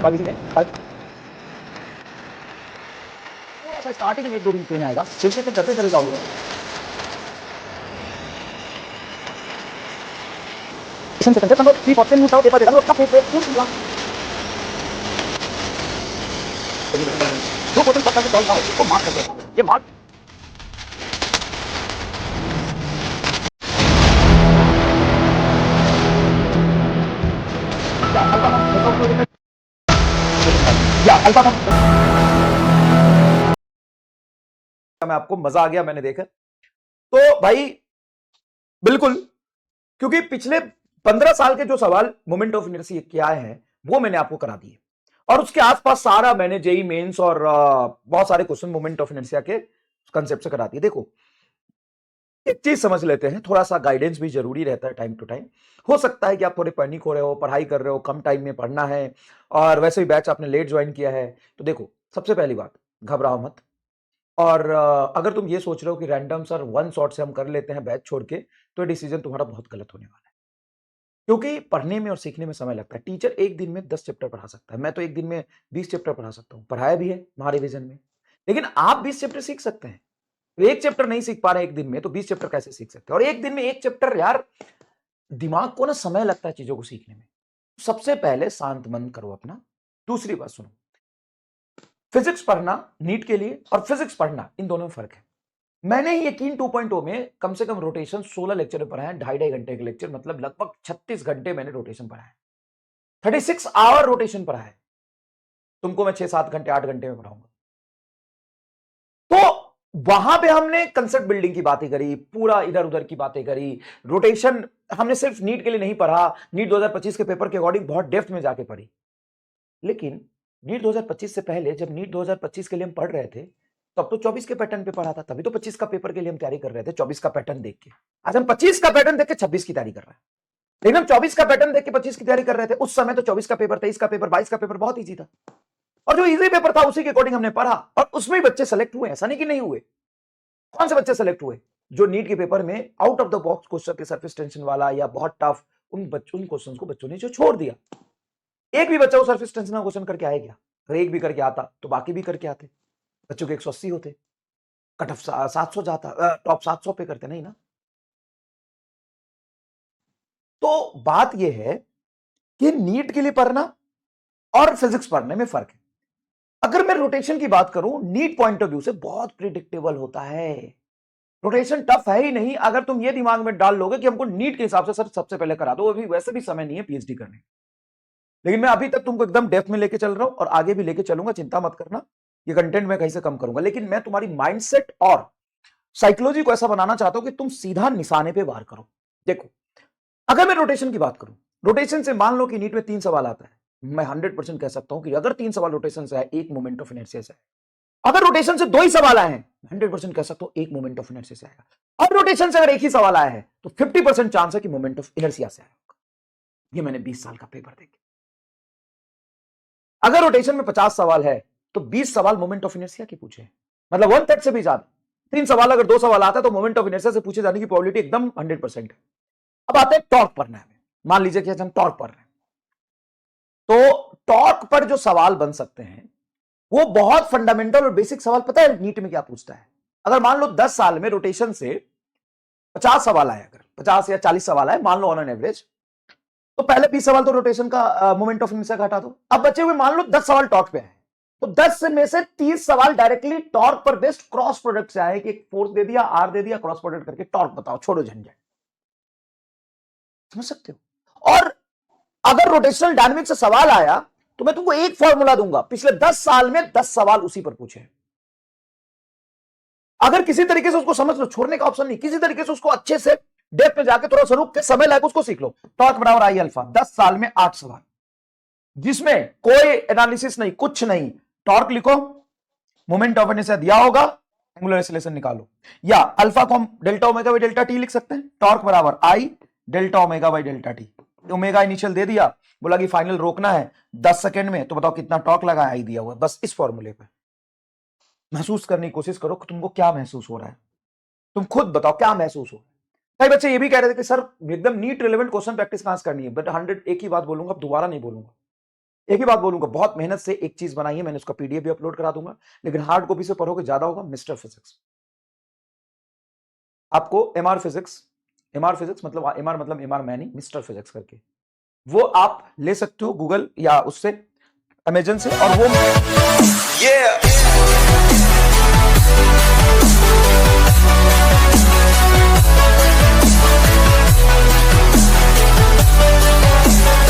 5 इसी में 5 थोड़ा सा स्टार्टिंग में 1-2 दिन पेन आएगा, फिर से करते चले जाओगे। Intentando sì, forse non stavo per la capo per nulla. Dopo del passaggio dal lato, marca. Che marca. या अल्फा मैं आपको मजा आ गया मैंने देखा तो भाई बिल्कुल, क्योंकि पिछले 15 साल के जो सवाल मोमेंट ऑफ इनर्शिया के आए हैं वो मैंने आपको करा दिए और उसके आसपास सारा मैंने जेई मेंस और बहुत सारे क्वेश्चन मोमेंट ऑफ इनर्शिया के कंसेप्ट से करा दिए। देखो एक चीज समझ लेते हैं, थोड़ा सा गाइडेंस भी जरूरी रहता है टाइम टू टाइम। हो सकता है कि आप थोड़े पैनिक हो रहे हो, पढ़ाई कर रहे हो, कम टाइम में पढ़ना है और वैसे भी बैच आपने लेट ज्वाइन किया है, तो देखो सबसे पहली बात घबराओ मत। और अगर तुम ये सोच रहे हो कि रैंडम सर वन शॉट से हम कर लेते हैं बैच छोड़ के, तो डिसीजन तुम्हारा बहुत गलत होने वाला है, क्योंकि पढ़ने में और सीखने में समय लगता है। टीचर एक दिन में 10 चैप्टर पढ़ा सकता है, मैं तो एक दिन में 20 चैप्टर पढ़ा सकता हूं, पढ़ाया भी है महारिविजन में। लेकिन आप 20 चैप्टर सीख सकते हैं, तो एक चैप्टर नहीं सीख पा रहे एक दिन में, तो 20 चैप्टर कैसे सीख सकते हैं? और एक दिन में एक चैप्टर यार, दिमाग को ना समय लगता है चीजों को सीखने में। सबसे पहले शांत मन करो अपना। दूसरी बात सुनो, फिजिक्स पढ़ना नीट के लिए और फिजिक्स पढ़ना, इन दोनों में फर्क है। मैंने ही यकीन 2.0 में कम से कम रोटेशन 16 लेक्चर पढ़ा है, 2.5 घंटे के लेक्चर, मतलब लगभग 36 घंटे मैंने रोटेशन पढ़ा है, 36 आवर रोटेशन पढ़ा है। तुमको मैं 6-7 घंटे 8 घंटे में पढ़ाऊंगा। तो वहां पे हमने कंसेप्ट बिल्डिंग की बातें करी, पूरा इधर उधर की बातें करी। रोटेशन हमने सिर्फ नीट के लिए नहीं पढ़ा, नीट 2025 के पेपर के अकॉर्डिंग बहुत डेप्थ में जाके पढ़ी। लेकिन नीट 2025 से पहले जब नीट 2025 के लिए हम पढ़ रहे थे, तब तो 24 के पैटर्न पे पढ़ा था, तभी तो 25 का पेपर के लिए हम तैयारी कर रहे थे 24 का पैटर्न देख के। आज हम 25 का पैटर्न देख के 26 की तैयारी कर रहे हैं। लेकिन हम 24 का पैटर्न देख के 25 की तैयारी कर रहे थे, उस समय तो 24 का पेपर, 23 का पेपर, 22 का पेपर बहुत ईजी था, और जो इजी पेपर था उसी के अकॉर्डिंग हमने पढ़ा, और उसमें ही बच्चे सेलेक्ट हुए, ऐसा नहीं कि नहीं हुए। कौन से बच्चे सेलेक्ट हुए? जो नीट के पेपर में out of the box question के सरफेस टेंशन वाला या बहुत टफ, उन क्वेश्चन को बच्चों ने जो छोड़ दिया। एक भी बच्चा वो सरफेस टेंशन का क्वेश्चन करके आए क्या? अगर एक भी करके आता तो बाकी भी करके आते, बच्चों के 180 होते, कट ऑफ 700 जाता, टॉप 700 पे करते, नहीं ना। तो बात यह है कि नीट के लिए पढ़ना और फिजिक्स पढ़ने में फर्क है। अगर मैं रोटेशन की बात करूं, नीट पॉइंट ऑफ व्यू से बहुत प्रिडिक्टेबल होता है। रोटेशन टफ है ही नहीं, अगर तुम ये दिमाग में डाल लोगे कि हमको नीट के हिसाब से सर सबसे पहले करा दो, अभी वैसे भी समय नहीं है पीएचडी करने। लेकिन मैं अभी तक तुमको एकदम डेप्थ में लेके चल रहा हूं और आगे भी लेके चलूंगा, चिंता मत करना। ये कंटेंट मैं कहीं से कम करूंगा, लेकिन मैं तुम्हारी माइंडसेट और साइकोलॉजी को ऐसा बनाना चाहता हूं कि तुम सीधा निशाने पे वार करो। देखो अगर मैं रोटेशन की बात करूं, रोटेशन से मान लो कि नीट में 3 सवाल आता है, मैं 100% कह सकता हूं कि अगर 3 सवाल रोटेशन से है, एक मोमेंट ऑफ इनर्शिया से है। अगर रोटेशन से 2 ही सवाल आए हैं, 100% कह सकता हूं एक मोमेंट ऑफ इनर्शिया से आएगा। और रोटेशन से अगर एक ही सवाल आया है तो 50% चांस है कि मोमेंट ऑफ इनर्शिया से आएगा। ये मैंने 20 साल का पेपर देखे। अगर रोटेशन में 50 सवाल है तो 20 सवाल मोमेंट ऑफ इनर्शिया के पूछे, मतलब 1/3 से भी ज्यादा। 3 सवाल अगर 2 सवाल आता है तो मोमेंट ऑफ इनर्शिया से पूछे जाने की प्रोबेबिलिटी एकदम 100% है। अब आते हैं टॉर्क पढ़ना है। मान लीजिए कि हम टॉर्क पढ़ रहे हैं, तो टॉर्क पर जो सवाल बन सकते हैं वो बहुत फंडामेंटल और बेसिक सवाल। पता है नीट में क्या पूछता है? अगर मान लो 10 साल में रोटेशन से 50 सवाल आए, अगर 50 या 40 सवाल आए मान लो ऑन एन एवरेज, तो पहले 20 सवाल तो रोटेशन का मोमेंट ऑफ इनर्शिया का हटा दो। अब बचे हुए मान लो 10 सवाल टॉर्क पे आए, तो 10 में से 30 सवाल डायरेक्टली टॉर्क पर बेस्ड क्रॉस प्रोडक्ट से आए कि एक फोर्स दे दिया, आर दे दिया, क्रॉस प्रोडक्ट करके टॉर्क बताओ, छोड़ो झंझट। समझ सकते हो? और अगर रोटेशनल डायनामिक्स से सवाल आया तो मैं तुमको एक फॉर्मूला दूंगा, पिछले 10 साल में 10 सवाल उसी पर पूछे। अगर किसी तरीके से उसको समझ लो, छोड़ने का ऑप्शन नहीं, किसी तरीके से उसको अच्छे से डेप्थ में जाके थोड़ा सा रुक के समय लायक उसको सीख लो। टॉर्क बराबर आई अल्फा, 10 साल में 8 सवाल, जिसमें कोई एनालिसिस नहीं, कुछ नहीं। टॉर्क लिखो, मोमेंट ऑफ इनर्शिया दिया होगा, एंगुलर एक्सीलरेशन निकालो, या अल्फा को हम delta omega by delta T लिख सकते हैं। टॉर्क बराबर I delta omega by delta T. Omega initial दे दिया, बोला कि फाइनल रोकना है 10 सेकंड में, तो बताओ कितना टॉर्क लगा, आई दिया हुआ है। बस इस फॉर्मूले पे महसूस करने की कोशिश करो कि तुमको क्या महसूस हो रहा है। तुम खुद बताओ क्या महसूस हो। कई बच्चे ये भी कह रहे थे कि सर एकदम नीट रिलेवेंट क्वेश्चन प्रैक्टिस कहां से करनी है, बट 100 एक ही बात बोलूंगा, अब दोबारा नहीं बोलूंगा। एक ही बात बोलूंगा, बहुत मेहनत से एक चीज बनाई है मैंने, उसका पीडीएफ भी अपलोड करा दूंगा, लेकिन हार्ड कॉपी से पढ़ोगे ज्यादा होगा। मिस्टर फिजिक्स, आपको एमआर फिजिक्स मतलब एमआर मैनी, मिस्टर फिजिक्स करके, वो आप ले सकते हो गूगल या उससे, अमेजन से, और वो